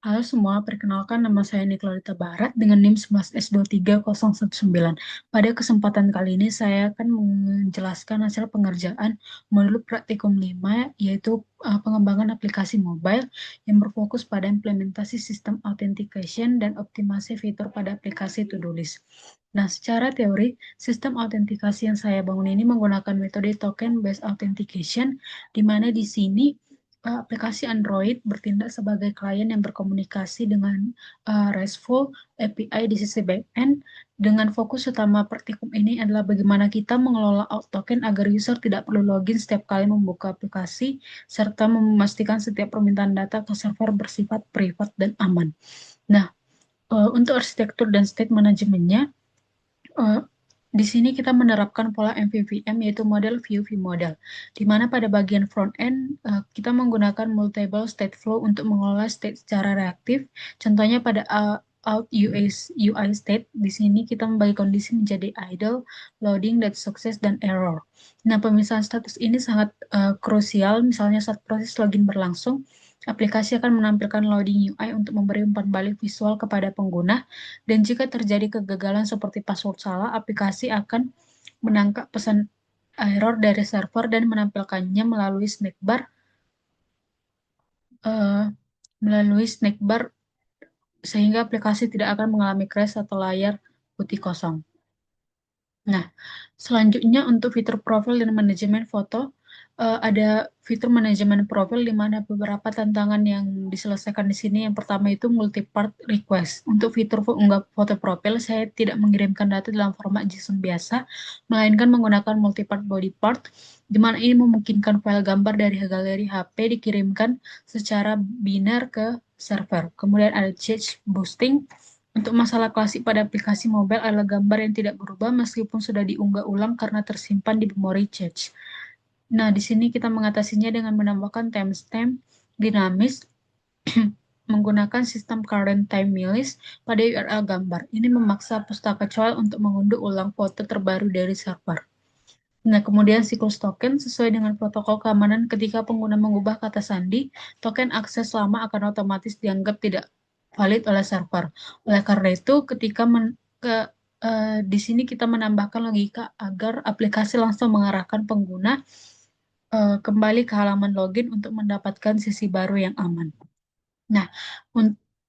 Halo semua, perkenalkan nama saya Nikolita Barat dengan NIM 11S23019. Pada kesempatan kali ini saya akan menjelaskan hasil pengerjaan modul praktikum 5, yaitu pengembangan aplikasi mobile yang berfokus pada implementasi sistem authentication dan optimasi fitur pada aplikasi to-do list. Nah, secara teori, sistem autentikasi yang saya bangun ini menggunakan metode token-based authentication, di mana di sini aplikasi Android bertindak sebagai klien yang berkomunikasi dengan RESTful API di sisi backend, dengan fokus utama praktikum ini adalah bagaimana kita mengelola auth token agar user tidak perlu login setiap kali membuka aplikasi, serta memastikan setiap permintaan data ke server bersifat privat dan aman. Nah, untuk arsitektur dan state manajemennya, Eh, di sini kita menerapkan pola MVVM, yaitu model view model, di mana pada bagian front end kita menggunakan multiple state flow untuk mengelola state secara reaktif. Contohnya pada out UI state, di sini kita membagi kondisi menjadi idle, loading, dan sukses, dan error. Nah, pemisahan status ini sangat krusial. Misalnya saat proses login berlangsung, aplikasi akan menampilkan loading UI untuk memberi umpan balik visual kepada pengguna, dan jika terjadi kegagalan seperti password salah, aplikasi akan menangkap pesan error dari server dan menampilkannya eh, melalui snack bar sehingga aplikasi tidak akan mengalami crash atau layar putih kosong. Nah, selanjutnya untuk fitur profil dan manajemen foto, ada fitur manajemen profil di mana beberapa tantangan yang diselesaikan di sini. Yang pertama itu multi-part request. Untuk fitur unggah foto profil, saya tidak mengirimkan data dalam format JSON biasa, melainkan menggunakan multi-part body part, di mana ini memungkinkan file gambar dari galeri HP dikirimkan secara binar ke server. Kemudian ada change boosting. Untuk masalah klasik pada aplikasi mobile adalah gambar yang tidak berubah meskipun sudah diunggah ulang karena tersimpan di memori cache. Nah, di sini kita mengatasinya dengan menambahkan timestamp dinamis menggunakan sistem current time list pada URL gambar. Ini memaksa pustaka file untuk mengunduh ulang foto terbaru dari server. Nah, kemudian siklus token sesuai dengan protokol keamanan ketika pengguna mengubah kata sandi, token akses lama akan otomatis dianggap tidak valid oleh server. Oleh karena itu, di sini kita menambahkan logika agar aplikasi langsung mengarahkan pengguna kembali ke halaman login untuk mendapatkan sisi baru yang aman. Nah,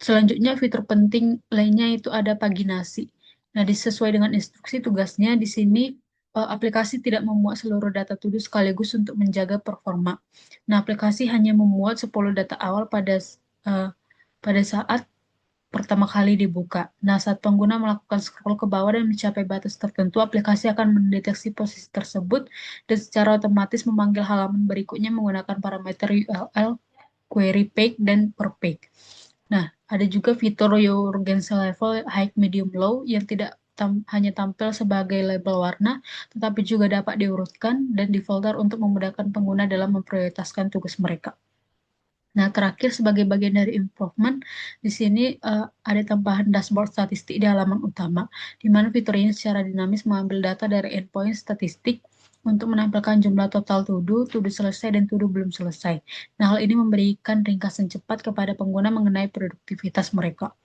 selanjutnya fitur penting lainnya itu ada paginasi. Nah, disesuai dengan instruksi tugasnya di sini aplikasi tidak memuat seluruh data to do sekaligus untuk menjaga performa. Nah, aplikasi hanya memuat 10 data awal eh, pada saat pertama kali dibuka. Nah, saat pengguna melakukan scroll ke bawah dan mencapai batas tertentu, aplikasi akan mendeteksi posisi tersebut dan secara otomatis memanggil halaman berikutnya menggunakan parameter URL, query page, dan per page. Nah, ada juga fitur urgency level high, medium, low yang tidak hanya tampil sebagai label warna, tetapi juga dapat diurutkan dan difilter untuk memudahkan pengguna dalam memprioritaskan tugas mereka. Nah, terakhir sebagai bagian dari improvement, di sini ada tambahan dashboard statistik di halaman utama, di mana fitur ini secara dinamis mengambil data dari endpoint statistik untuk menampilkan jumlah total to-do selesai, dan to-do belum selesai. Nah, hal ini memberikan ringkasan cepat kepada pengguna mengenai produktivitas mereka.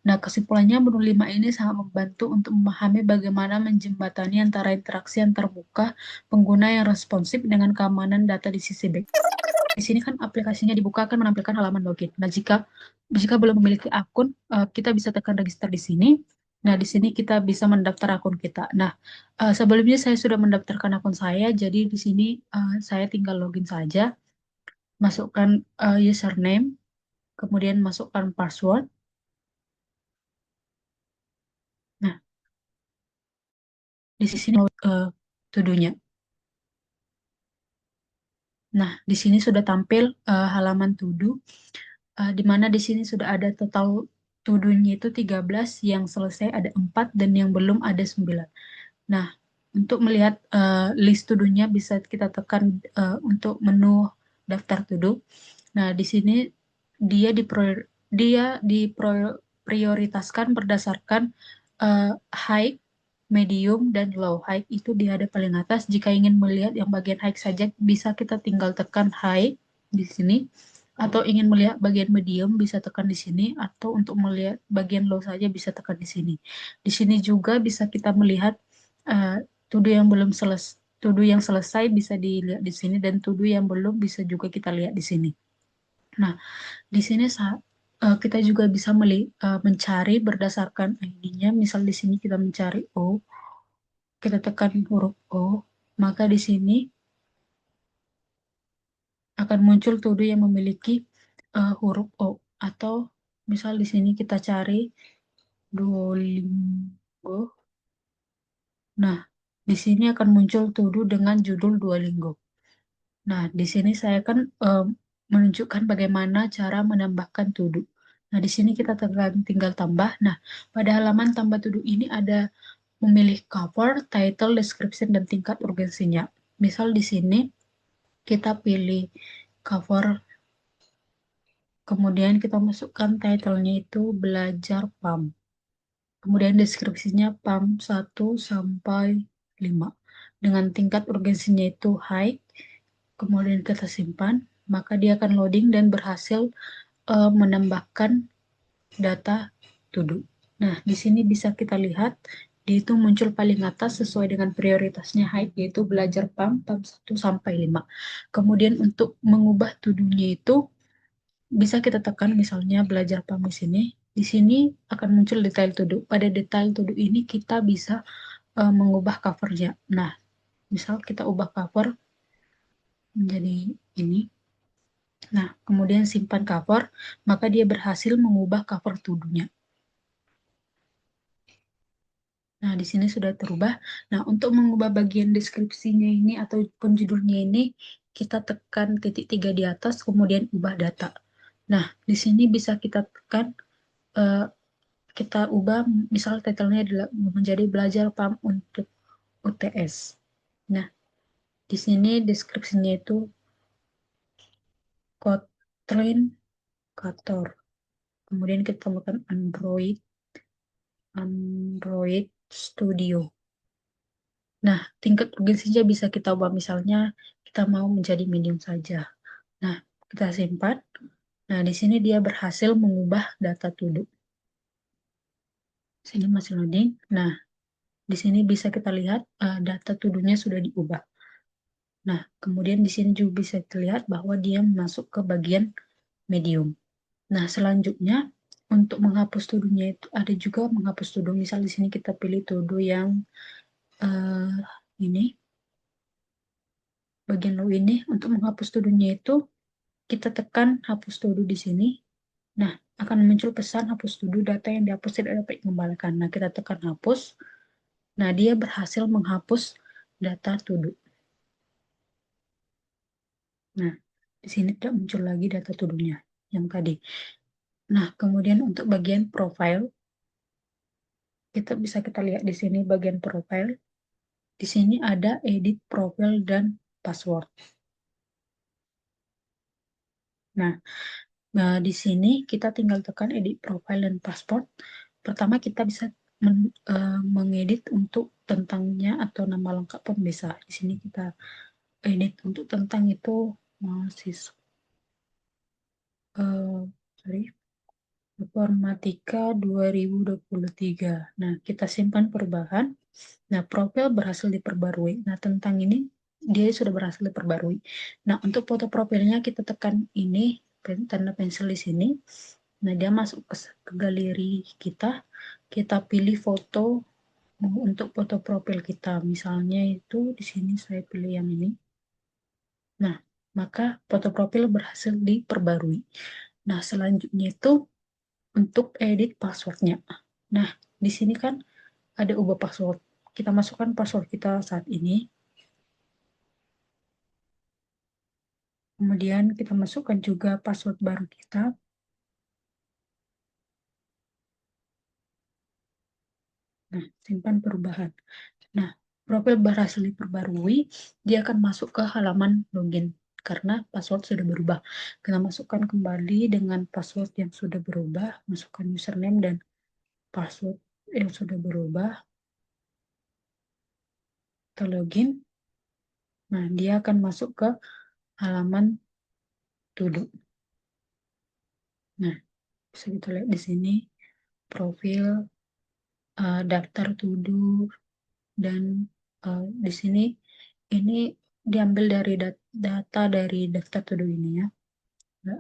Nah, kesimpulannya, modul 5 ini sangat membantu untuk memahami bagaimana menjembatani antara interaksi yang terbuka, pengguna yang responsif, dengan keamanan data di sisi back. Di sini kan aplikasinya dibuka akan menampilkan halaman login. Nah, jika belum memiliki akun, kita bisa tekan register di sini. Nah, di sini kita bisa mendaftar akun kita. Nah, sebelumnya saya sudah mendaftarkan akun saya, jadi di sini saya tinggal login saja, masukkan username, kemudian masukkan password. Nah, di sini to-do-nya. Nah, di sini sudah tampil halaman to-do, di mana di sini sudah ada total to-do-nya itu 13, yang selesai ada 4, dan yang belum ada 9. Nah, untuk melihat list to-do-nya bisa kita tekan untuk menu daftar to-do. Nah, di sini dia diprioritaskan berdasarkan high, medium, dan low. High itu di ada paling atas. Jika ingin melihat yang bagian high saja, bisa kita tinggal tekan high di sini. atau ingin melihat bagian medium bisa tekan di sini, atau untuk melihat bagian low saja bisa tekan di sini. Di sini juga bisa kita melihat uh, to-do yang belum selesai, to-do yang selesai bisa dilihat di sini, dan to-do yang belum bisa juga kita lihat di sini. Nah, di sini kita juga bisa mencari berdasarkan ID-nya. Misal di sini kita mencari O, kita tekan huruf O, maka di sini akan muncul to yang memiliki huruf O. Atau misal di sini kita cari Duolingo. Nah, di sini akan muncul to dengan judul Duolingo. Nah, di sini saya kan menunjukkan bagaimana cara menambahkan to. Nah, di sini kita tinggal tambah. Nah, pada halaman tambah to ini ada memilih cover, title, description, dan tingkat urgensinya. Misal di sini kita pilih cover, kemudian kita masukkan title-nya itu belajar PAM. Kemudian deskripsinya PAM 1 sampai 5. Dengan tingkat urgensinya itu high, kemudian kita simpan, maka dia akan loading dan berhasil menambahkan data to do. Nah, di sini bisa kita lihat dia itu muncul paling atas sesuai dengan prioritasnya high, yaitu belajar PAM 1 sampai 5. Kemudian untuk mengubah to-do-nya itu bisa kita tekan misalnya belajar PAM di sini. Di sini akan muncul detail to do. Pada detail to do ini kita bisa mengubah covernya. Nah, misal kita ubah cover menjadi ini. Nah, kemudian simpan cover, maka dia berhasil mengubah cover to do-nya. Nah, di sini sudah terubah. Nah, untuk mengubah bagian deskripsinya ini atau judulnya ini, kita tekan titik 3 di atas, kemudian ubah data. Nah, di sini bisa kita tekan, eh, kita ubah, misal title-nya adalah menjadi belajar PAM untuk UTS. Nah, di sini deskripsinya itu Kotlin Kator. Kemudian kita tambahkan Android Studio. Nah, tingkat urgensinya bisa kita ubah, misalnya kita mau menjadi medium saja. Nah, kita simpan. Nah, di sini dia berhasil mengubah data to do. Sini masih loading. Nah, di sini bisa kita lihat data to do-nya sudah diubah. Nah, kemudian di sini juga bisa terlihat bahwa dia masuk ke bagian medium. Nah, selanjutnya untuk menghapus to do-nya itu ada juga menghapus to do. Misal di sini kita pilih to do yang uh, ini, bagian low ini. Untuk menghapus to do-nya itu kita tekan hapus to do di sini. Nah, akan muncul pesan hapus to do, data yang dihapus tidak dapat dikembalikan. Nah, kita tekan hapus. Nah, dia berhasil menghapus data to do. Nah, di sini tidak muncul lagi data to do-nya yang tadi. Nah, kemudian untuk bagian profile, kita lihat di sini bagian profile. Di sini ada edit profile dan password. Nah, di sini kita tinggal tekan edit profile dan password. Pertama kita bisa mengedit untuk tentangnya atau nama lengkap pun bisa. Di sini kita edit untuk tentang itu mahasiswa, sorry, Informatika 2023. Nah, kita simpan perubahan. Nah, profil berhasil diperbarui. Nah, tentang ini dia sudah berhasil diperbarui. Nah, untuk foto profilnya kita tekan ini tanda pensil di sini. Nah, dia masuk ke galeri kita. Kita pilih foto untuk foto profil kita. Misalnya itu di sini saya pilih yang ini. Nah, maka foto profil berhasil diperbarui. Nah, selanjutnya itu untuk edit passwordnya. Nah, di sini kan ada ubah password. Kita masukkan password kita saat ini. Kemudian kita masukkan juga password baru kita. Nah, simpan perubahan. Nah, profil berhasil diperbarui, dia akan masuk ke halaman login karena password sudah berubah. Kita masukkan kembali dengan password yang sudah berubah, masukkan username dan password yang sudah berubah. Kita login. Nah, dia akan masuk ke halaman to do. Nah, bisa kita lihat di sini profil, daftar to-do, dan di sini ini diambil dari data dari daftar to-do ini ya.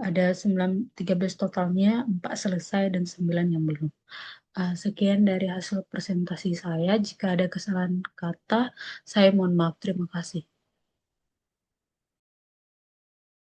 Ada 13 totalnya, 4 selesai dan 9 yang belum. Sekian dari hasil presentasi saya. Jika ada kesalahan kata, saya mohon maaf. Terima kasih.